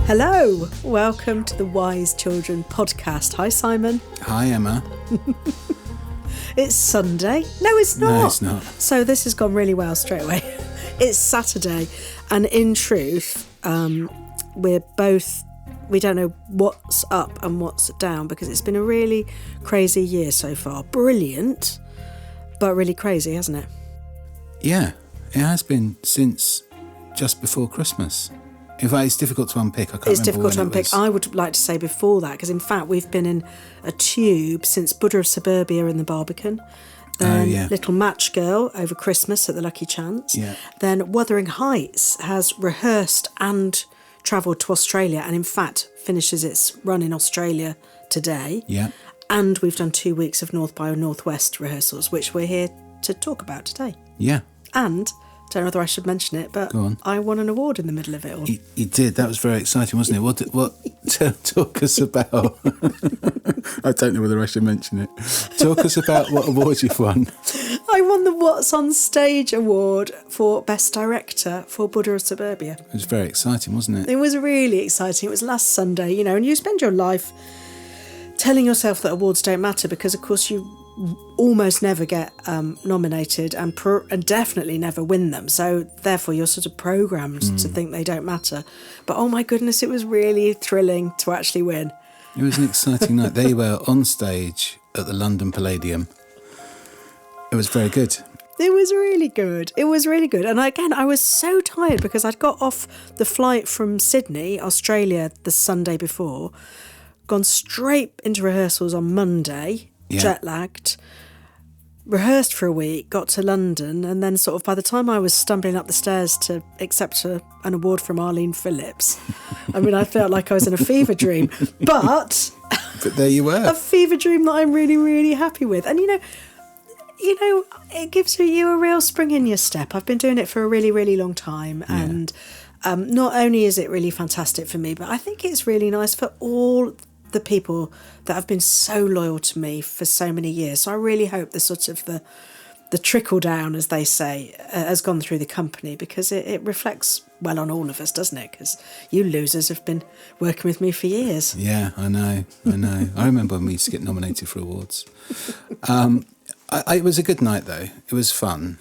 Hello, welcome to the Wise Children podcast. Hi, Simon. Hi, Emma. It's Sunday. No, it's not. No, it's not. So this has gone really well straight away. It's Saturday, and in truth, we don't know what's up and what's down because it's been a really crazy year so far. Brilliant, but really crazy, hasn't it? Yeah, it has been since just before Christmas. In fact, it's difficult to unpick. It's difficult to unpick. I would like to say before that, because in fact we've been in a tube since Buddha of Suburbia in the Barbican. Then Little Match Girl over Christmas at the Lucky Chance. Yeah. Then Wuthering Heights has rehearsed and travelled to Australia, and in fact finishes its run in Australia today. Yeah. And we've done 2 weeks of North by Northwest rehearsals, which we're here to talk about today. Yeah. And don't know whether I should mention it, but Go on. I won an award in the middle of it all. You did. That was very exciting, wasn't it? Talk us about... I don't know whether I should mention it. Talk us about what award you've won. I won the What's on Stage award for Best Director for Buddha of Suburbia. It was very exciting, wasn't it? It was really exciting. It was last Sunday, and you spend your life telling yourself that awards don't matter because, of course, you almost never get nominated and definitely never win them. So therefore you're sort of programmed to think they don't matter. But oh my goodness, it was really thrilling to actually win. It was an exciting night. They were on stage at the London Palladium. It was very good. It was really good. It was really good. And again, I was so tired because I'd got off the flight from Sydney, Australia, the Sunday before, gone straight into rehearsals on Monday, jet lagged, rehearsed for a week, got to London, and then sort of by the time I was stumbling up the stairs to accept an award from Arlene Phillips, I mean, I felt like I was in a fever dream. But there you were. A fever dream that I'm really, really happy with. And, it gives you a real spring in your step. I've been doing it for a really, really long time. Yeah. And not only is it really fantastic for me, but I think it's really nice for all the people that have been so loyal to me for so many years. So I really hope the sort of the trickle down, as they say, has gone through the company, because it reflects well on all of us, doesn't it? Because you losers have been working with me for years. Yeah, I know. I remember when we used to get nominated for awards. It was a good night, though. It was fun.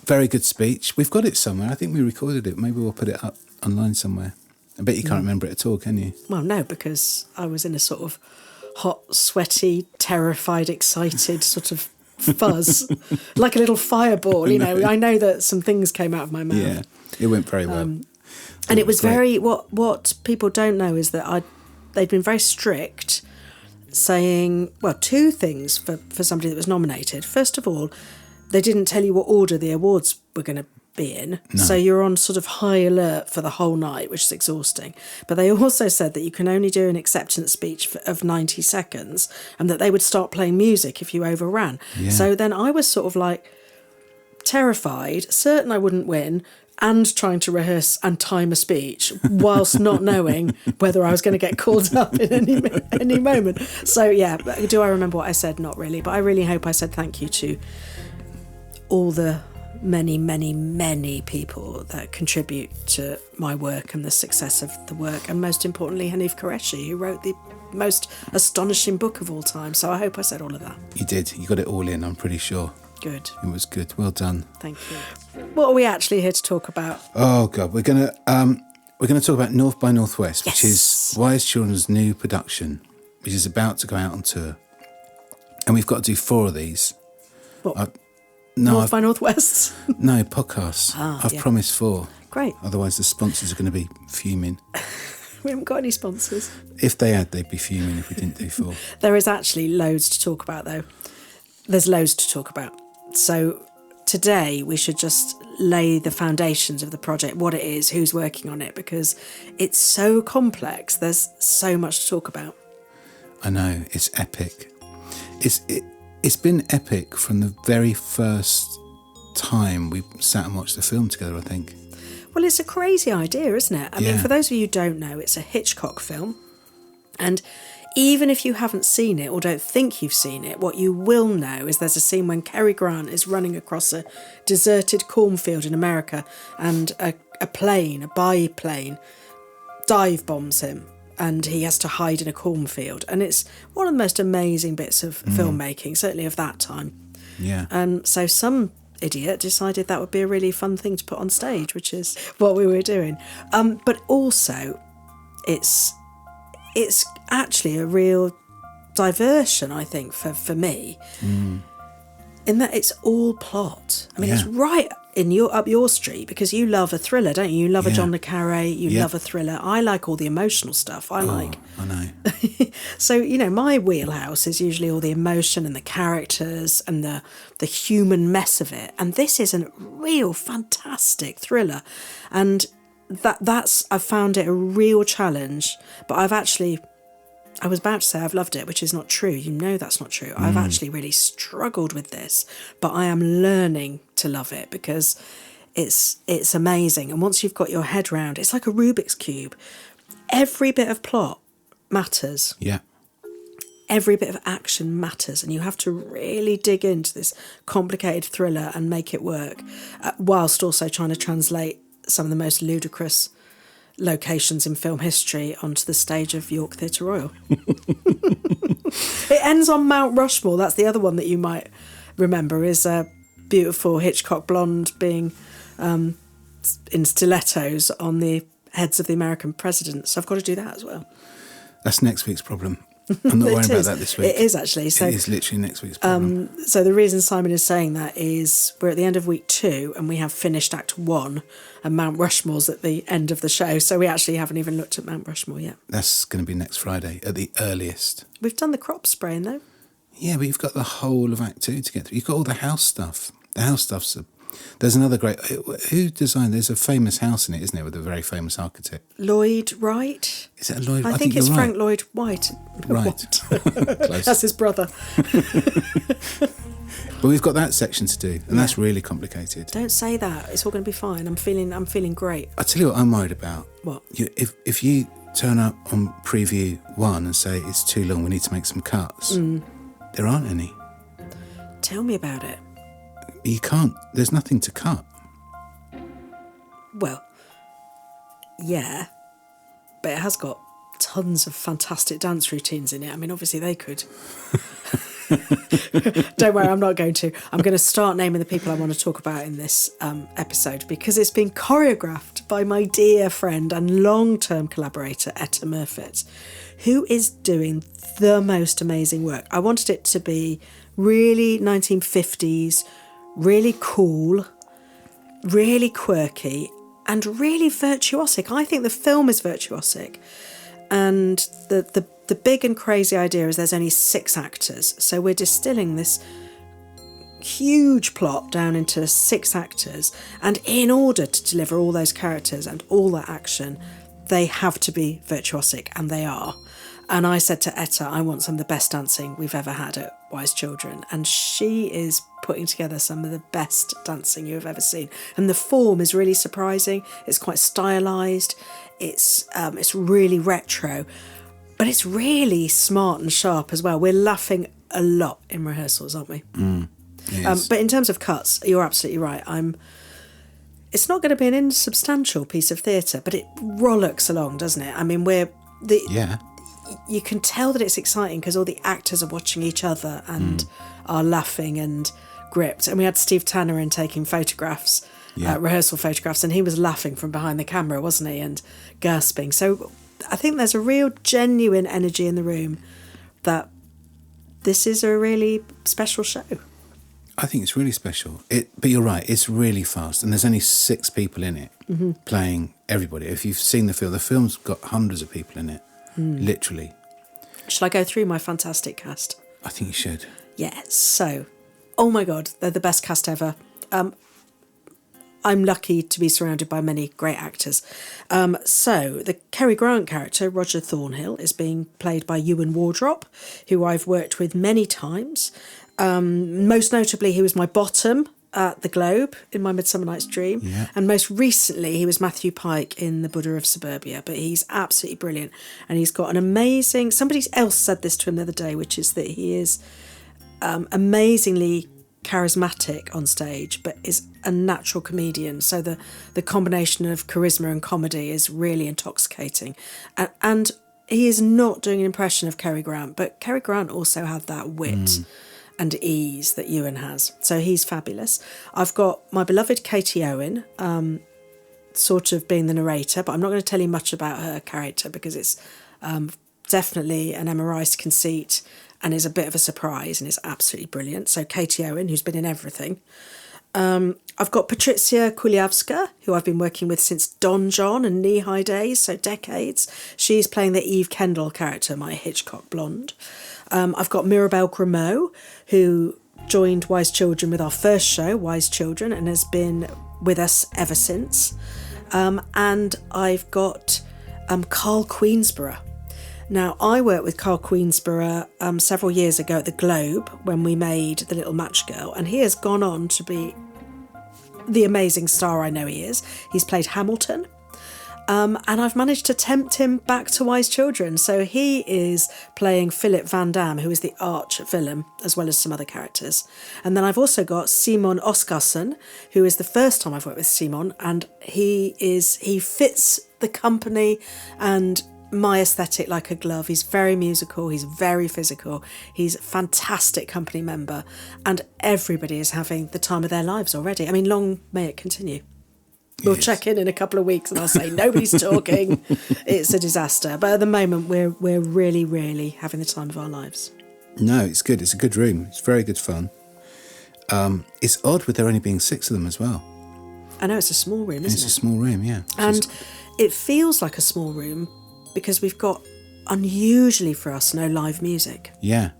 Very good speech. We've got it somewhere. I think we recorded it. Maybe we'll put it up online somewhere. I bet you can't remember it at all, can you? Well, no, because I was in a sort of hot, sweaty, terrified, excited sort of fuzz, like a little fireball, I know that some things came out of my mouth. Yeah, it went very well. And it was very... What people don't know is that they'd been very strict, saying, well, two things for somebody that was nominated. First of all, they didn't tell you what order the awards were going to be in. No. So you're on sort of high alert for the whole night, which is exhausting. But they also said that you can only do an acceptance speech of 90 seconds and that they would start playing music if you overran. Yeah. So then I was sort of like terrified, certain I wouldn't win, and trying to rehearse and time a speech whilst not knowing whether I was going to get called up in any moment. So yeah, do I remember what I said? Not really, but I really hope I said thank you to all the many, many, many people that contribute to my work and the success of the work, and most importantly Hanif Qureshi, who wrote the most astonishing book of all time. So I hope I said all of that. You did. You got it all in, I'm pretty sure. Good. It was good. Well done. Thank you. What are we actually here to talk about? Oh God, we're gonna talk about North by Northwest, which is Wise Children's new production, which is about to go out on tour, and we've got to do 4 of these. What? North by Northwest? No, podcasts. I've promised 4. Great. Otherwise the sponsors are going to be fuming. We haven't got any sponsors. If they had, they'd be fuming if we didn't do 4. There is actually loads to talk about, though. There's loads to talk about. So today we should just lay the foundations of the project, what it is, who's working on it, because it's so complex. There's so much to talk about. I know. It's epic. It's been epic from the very first time we sat and watched the film together, I think. Well, it's a crazy idea, isn't it? I mean, for those of you who don't know, it's a Hitchcock film. And even if you haven't seen it or don't think you've seen it, what you will know is there's a scene when Cary Grant is running across a deserted cornfield in America, and a biplane dive bombs him and he has to hide in a cornfield. And it's one of the most amazing bits of filmmaking, certainly of that time. Yeah. And so some idiot decided that would be a really fun thing to put on stage, which is what we were doing. But also, it's actually a real diversion, I think, for me, in that it's all plot. I mean, it's right up your street, because you love a thriller, don't you? You love a John le Carré, you love a thriller. I like all the emotional stuff. I know. So, you know, my wheelhouse is usually all the emotion and the characters and the human mess of it. And this is a real fantastic thriller. And I've found it a real challenge. But I was about to say I've loved it, which is not true. You know that's not true. I've actually really struggled with this, but I am learning to love it, because it's amazing. And once you've got your head round, it's like a Rubik's Cube. Every bit of plot matters. Yeah. Every bit of action matters, and you have to really dig into this complicated thriller and make it work, whilst also trying to translate some of the most ludicrous locations in film history onto the stage of York Theatre Royal. It ends on Mount Rushmore. That's the other one that you might remember, is a beautiful Hitchcock blonde being in stilettos on the heads of the American presidents. So I've got to do that as well. That's next week's problem. I'm not worrying about that this week. It is actually. So, it is literally next week's problem. So the reason Simon is saying that is we're at the end of week 2 and we have finished Act 1 and Mount Rushmore's at the end of the show. So we actually haven't even looked at Mount Rushmore yet. That's going to be next Friday at the earliest. We've done the crop spraying though. Yeah, but you've got the whole of Act 2 to get through. You've got all the house stuff. The house stuff's there's another great... Who designed... There's a famous house in it, isn't it, with a very famous architect? Lloyd Wright? Is it a Lloyd? I think it's Frank Lloyd White. Right. Close. That's his brother. But we've got that section to do, and that's really complicated. Don't say that. It's all going to be fine. I'm feeling great. I'll tell you what I'm worried about. What? If you turn up on preview 1 and say it's too long, we need to make some cuts, there aren't any. Tell me about it. You can't. There's nothing to cut. Well, yeah, but it has got tons of fantastic dance routines in it. I mean, obviously they could. Don't worry, I'm not going to. I'm going to start naming the people I want to talk about in this episode, because it's been choreographed by my dear friend and long-term collaborator, Etta Murfitt, who is doing the most amazing work. I wanted it to be really 1950s, really cool, really quirky, and really virtuosic. I think the film is virtuosic. And the big and crazy idea is there's only 6 actors. So we're distilling this huge plot down into 6 actors. And in order to deliver all those characters and all that action, they have to be virtuosic, and they are. And I said to Etta, I want some of the best dancing we've ever had at Wise Children. And she is putting together some of the best dancing you've ever seen. And the form is really surprising. It's quite stylised. It's really retro. But it's really smart and sharp as well. We're laughing a lot in rehearsals, aren't we? But in terms of cuts, you're absolutely right. It's not going to be an insubstantial piece of theatre, but it rollicks along, doesn't it? I mean, you can tell that it's exciting because all the actors are watching each other and are laughing and gripped. And we had Steve Tanner in taking photographs, rehearsal photographs, and he was laughing from behind the camera, wasn't he? And gasping. So I think there's a real genuine energy in the room that this is a really special show. I think it's really special. But you're right, it's really fast. And there's only 6 people in it playing everybody. If you've seen the film's got hundreds of people in it. Literally. Shall I go through my fantastic cast? I think you should. Yeah, so, oh my God, they're the best cast ever. I'm lucky to be surrounded by many great actors. So, the Cary Grant character, Roger Thornhill, is being played by Ewan Wardrop, who I've worked with many times. Most notably, he was my bottom at the Globe in My Midsummer Night's Dream. Yeah. And most recently, he was Matthew Pike in The Buddha of Suburbia. But he's absolutely brilliant. And he's got an amazing... Somebody else said this to him the other day, which is that he is amazingly charismatic on stage, but is a natural comedian. So the combination of charisma and comedy is really intoxicating. And he is not doing an impression of Cary Grant, but Cary Grant also had that wit and ease that Ewan has. So he's fabulous. I've got my beloved Katie Owen, sort of being the narrator, but I'm not going to tell you much about her character because it's definitely an Emma Rice conceit and is a bit of a surprise and is absolutely brilliant. So Katie Owen, who's been in everything. I've got Patrycja Kuliawska, who I've been working with since Don John and Knee High Days, so decades. She's playing the Eve Kendall character, my Hitchcock blonde. I've got Mirabelle Grimaud, who joined Wise Children with our first show, Wise Children, and has been with us ever since. And I've got Carl Queensborough. Now, I worked with Carl Queensborough several years ago at the Globe when we made The Little Match Girl, and he has gone on to be the amazing star I know he is. He's played Hamilton, and I've managed to tempt him back to Wise Children. So he is playing Philip Van Damme, who is the arch villain, as well as some other characters. And then I've also got Simon Oskarsson, who is the first time I've worked with Simon, and he fits the company and my aesthetic like a glove. He's very musical, he's very physical, he's a fantastic company member, and everybody is having the time of their lives already. I mean, long may it continue. We'll check in a couple of weeks and I'll say nobody's talking, it's a disaster. But at the moment we're really, really having the time of our lives. No, it's good. It's a good room. It's very good fun. It's odd with there only being 6 of them as well. I know, it's a small room, isn't it? It's a small room, yeah. And it feels like a small room because we've got, unusually for us, no live music. Yeah.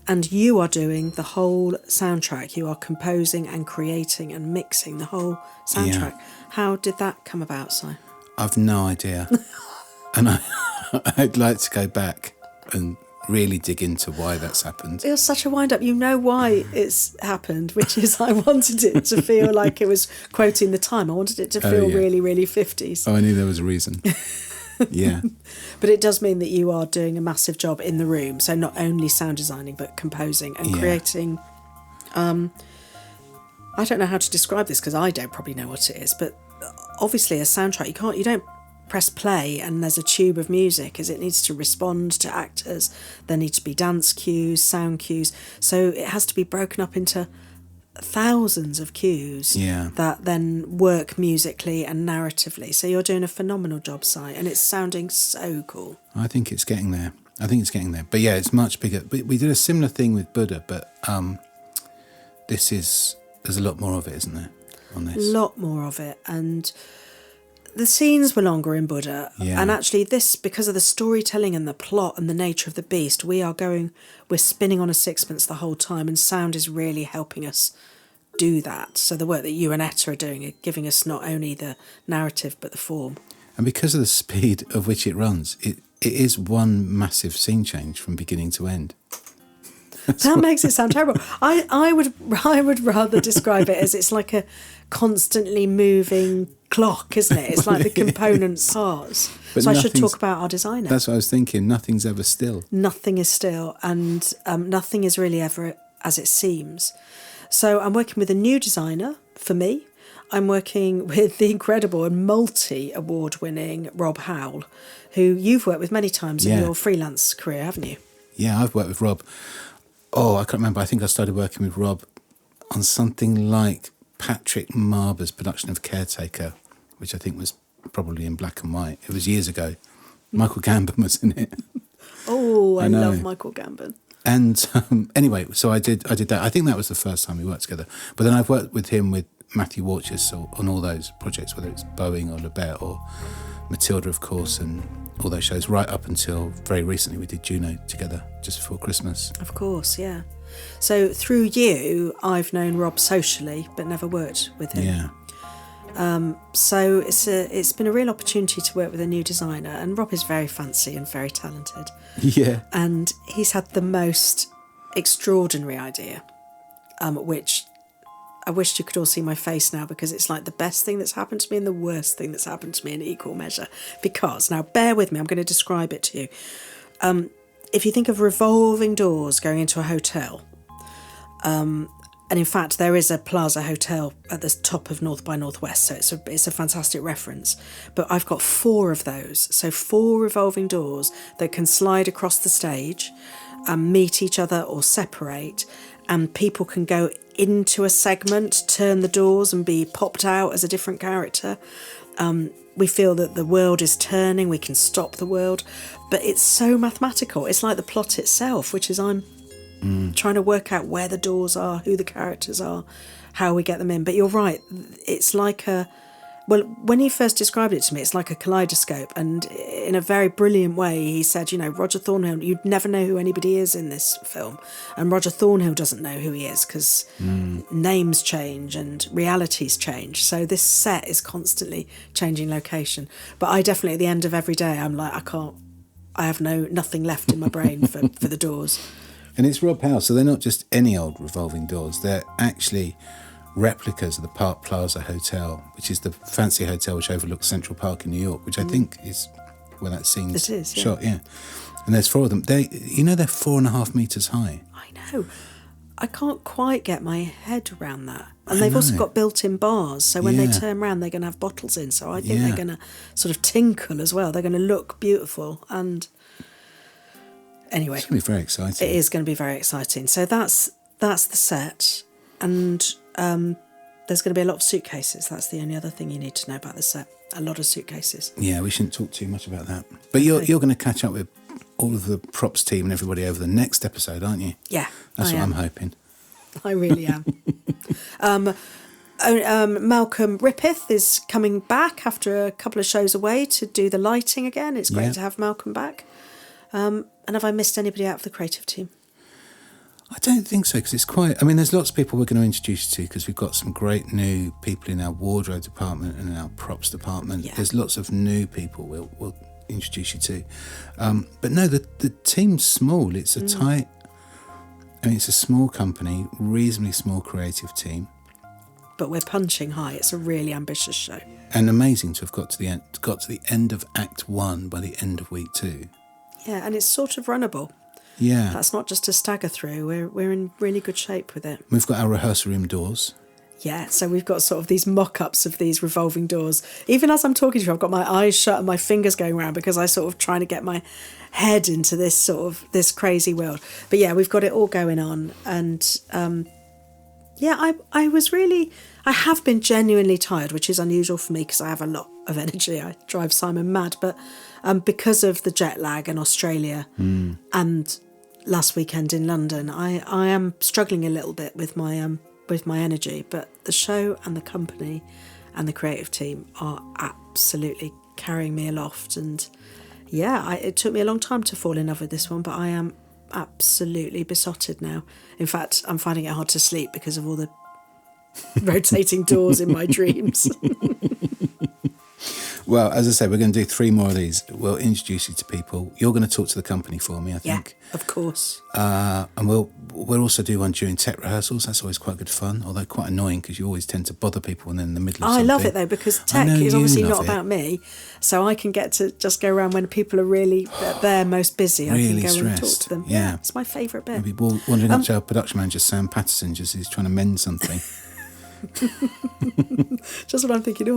And you are doing the whole soundtrack. You are composing and creating and mixing the whole soundtrack. Yeah. How did that come about, Si? I've no idea. And I'd like to go back and really dig into why that's happened. It was such a wind-up. You know why it's happened, which is I wanted it to feel like it was quoting the time. I wanted it to feel really, really 50s. Oh, I knew there was a reason. Yeah. But it does mean that you are doing a massive job in the room. So not only sound designing, but composing and creating. I don't know how to describe this because I don't probably know what it is. But obviously a soundtrack, you don't press play and there's a tube of music, as it needs to respond to actors. There need to be dance cues, sound cues. So it has to be broken up into thousands of cues that then work musically and narratively. So you're doing a phenomenal job, Si, and it's sounding so cool. I think it's getting there. But yeah, it's much bigger. We did a similar thing with Buddha, but there's a lot more of it, isn't there, on this? A lot more of it. And the scenes were longer in Buddha. Yeah. And actually this, because of the storytelling and the plot and the nature of the beast, we're spinning on a sixpence the whole time, and sound is really helping us do that. So the work that you and Etta are doing are giving us not only the narrative but the form. And because of the speed of which it runs, it is one massive scene change from beginning to end. That makes it sound terrible. I would rather describe it as it's like a constantly moving clock, isn't it? It's like the component parts. So I should talk about our designer. That's what I was thinking. Nothing's ever still. Nothing is still, and nothing is really ever as it seems. So I'm working with a new designer for me. I'm working with the incredible and multi-award-winning Rob Howell, who you've worked with many times in your freelance career, haven't you? Yeah, I've worked with Rob. Oh, I can't remember. I think I started working with Rob on something like Patrick Marber's production of Caretaker, which I think was probably in black and white. It was years ago. Michael Gambon was in it. Oh, I love Michael Gambon. And anyway, so I did that. I think that was the first time we worked together. But then I've worked with him with Matthew Warchus on all those projects, whether it's Boeing or Lebet or Matilda, of course, and all those shows, right up until very recently we did Juno together just before Christmas. Of course, yeah. So through you, I've known Rob socially, but never worked with him. Yeah. So it's been a real opportunity to work with a new designer, and Rob is very fancy and very talented. Yeah. And he's had the most extraordinary idea, which I wished you could all see my face now, because it's like the best thing that's happened to me and the worst thing that's happened to me in equal measure. Because, now bear with me, I'm going to describe it to you. If you think of revolving doors going into a hotel, And in fact, there is a Plaza Hotel at the top of North by Northwest, so it's a fantastic reference. But I've got 4 of those, so 4 revolving doors that can slide across the stage and meet each other or separate, and people can go into a segment, turn the doors and be popped out as a different character. We feel that the world is turning, we can stop the world, but it's so mathematical. It's like the plot itself, which is I'm trying to work out where the doors are, who the characters are, how we get them in. But you're right, it's like when he first described it to me, it's like a kaleidoscope. And in a very brilliant way, he said, Roger Thornhill, you'd never know who anybody is in this film. And Roger Thornhill doesn't know who he is because names change and realities change. So this set is constantly changing location. But I definitely, at the end of every day, I'm like, I have nothing left in my brain for the doors. And it's Rob Howe, so they're not just any old revolving doors. They're actually replicas of the Park Plaza Hotel, which is the fancy hotel which overlooks Central Park in New York, which I think is where that scene's shot. Yeah. And there's 4 of them. They're 4.5 metres high. I know. I can't quite get my head around that. And they've also got built-in bars, so when they turn around, they're going to have bottles in. So I think they're going to sort of tinkle as well. They're going to look beautiful. And anyway, it's going to be very exciting. It is going to be very exciting. So that's the set, and there's going to be a lot of suitcases. That's the only other thing you need to know about the set. A lot of suitcases. Yeah, we shouldn't talk too much about that. But you're going to catch up with all of the props team and everybody over the next episode, aren't you? Yeah, that's what I'm hoping. I really am. Malcolm Rippeth is coming back after a couple of shows away to do the lighting again. It's great to have Malcolm back. And have I missed anybody out of the creative team? I don't think so, because it's quite... I mean, there's lots of people we're going to introduce you to, because we've got some great new people in our wardrobe department and in our props department. Yeah. There's lots of new people we'll introduce you to. But no, the team's small. It's a tight... I mean, it's a small company, reasonably small creative team. But we're punching high. It's a really ambitious show. And amazing to have got to the end of Act 1 by the end of week 2. Yeah, and it's sort of runnable. Yeah. That's not just a stagger through. We're in really good shape with it. We've got our rehearsal room doors. Yeah, so we've got sort of these mock-ups of these revolving doors. Even as I'm talking to you, I've got my eyes shut and my fingers going around because I sort of trying to get my head into this crazy world. But yeah, we've got it all going on. And I have been genuinely tired, which is unusual for me because I have a lot of energy. I drive Simon mad. But because of the jet lag in Australia and last weekend in London, I am struggling a little bit with my energy. But the show and the company and the creative team are absolutely carrying me aloft. And yeah, it took me a long time to fall in love with this one, but I am absolutely besotted now. In fact, I'm finding it hard to sleep because of all the rotating doors in my dreams. Well, as I say, we're going to do 3 more of these. We'll introduce you to people. You're going to talk to the company for me, I think. Yeah, of course. And we'll also do one during tech rehearsals. That's always quite good fun, although quite annoying because you always tend to bother people and then in the middle of something. I love it though, because tech is obviously not about me, so I can get to just go around when people are really at their most busy. Really I can go stressed. And talk to them. Yeah, it's my favourite bit. Maybe wandering up to our production manager, Sam Patterson, just he's trying to mend something. Just what I'm thinking,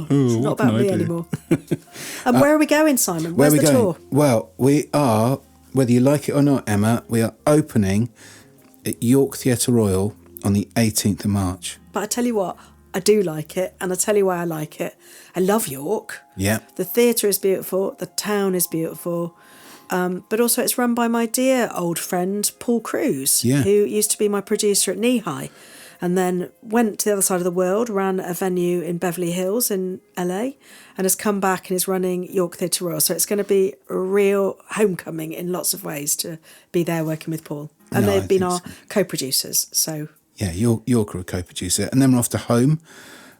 it's not about me anymore. And where are we going, Simon? Where's the tour? Well, we are, whether you like it or not, Emma, we are opening at York Theatre Royal on the 18th of March. But I tell you what, I do like it, and I tell you why I like it. I love York. Yeah. The theatre is beautiful, the town is beautiful, but also it's run by my dear old friend Paul Cruz, who used to be my producer at Knee High. And then went to the other side of the world, ran a venue in Beverly Hills in LA, and has come back and is running York Theatre Royal. So it's going to be a real homecoming in lots of ways to be there working with Paul. And they've been our co-producers. So yeah, York are a co-producer. And then we're off to Home,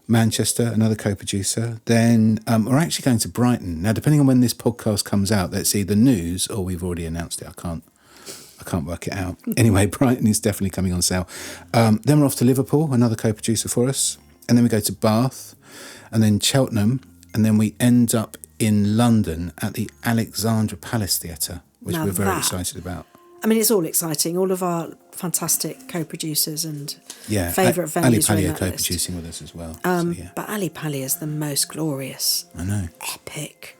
Manchester, another co-producer. Then we're actually going to Brighton. Now, depending on when this podcast comes out, that's either news or we've already announced it. I can't work it out. Anyway, Brighton is definitely coming on sale. Then we're off to Liverpool, another co-producer for us. And then we go to Bath and then Cheltenham. And then we end up in London at the Alexandra Palace Theatre, which we're very excited about. I mean, it's all exciting. All of our fantastic co-producers and Yeah, favourite venues Ali are in Pali are that list. co-producing with us as well. But Ali Pali is the most glorious, I know. epic,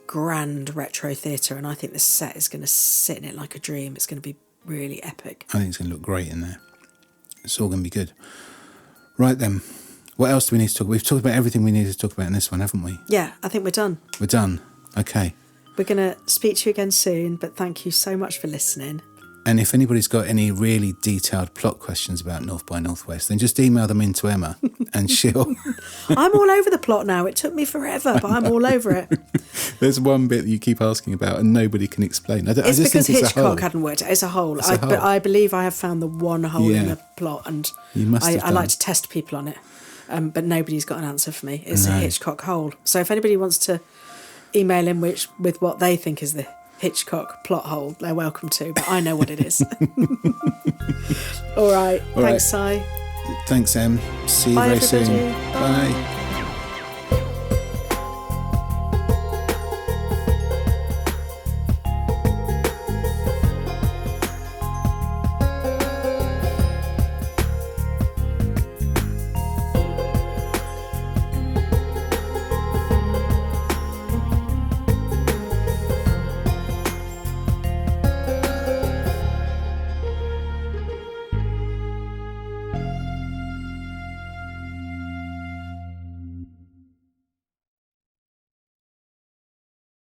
grand retro theatre, and I think the set is going to sit in it like a dream. It's going to be really epic. I think it's going to look great in there. It's all going to be good. Right then, what else do we need to talk about? We've talked about everything we needed to talk about in this one, haven't we? Yeah, I think we're done. We're done. Okay. We're going to speak to you again soon, but thank you so much for listening. And if anybody's got any really detailed plot questions about North by Northwest, then just email them in to Emma and she'll... I'm all over the plot now. It took me forever, but I'm all over it. There's one bit that you keep asking about and nobody can explain. I just Because think it's a hole. Hitchcock hadn't worked it. It's a hole. It's a hole. But I believe I have found the one hole in Yeah. the plot, and You must have I like done. to test people on it. But nobody's got an answer for me. It's No. a Hitchcock hole. So if anybody wants to email in with what they think is the Hitchcock plot hole, they're welcome to, but I know what it is. All right. Thanks, Si. Thanks, Em. See you Bye, very soon. everybody. Bye.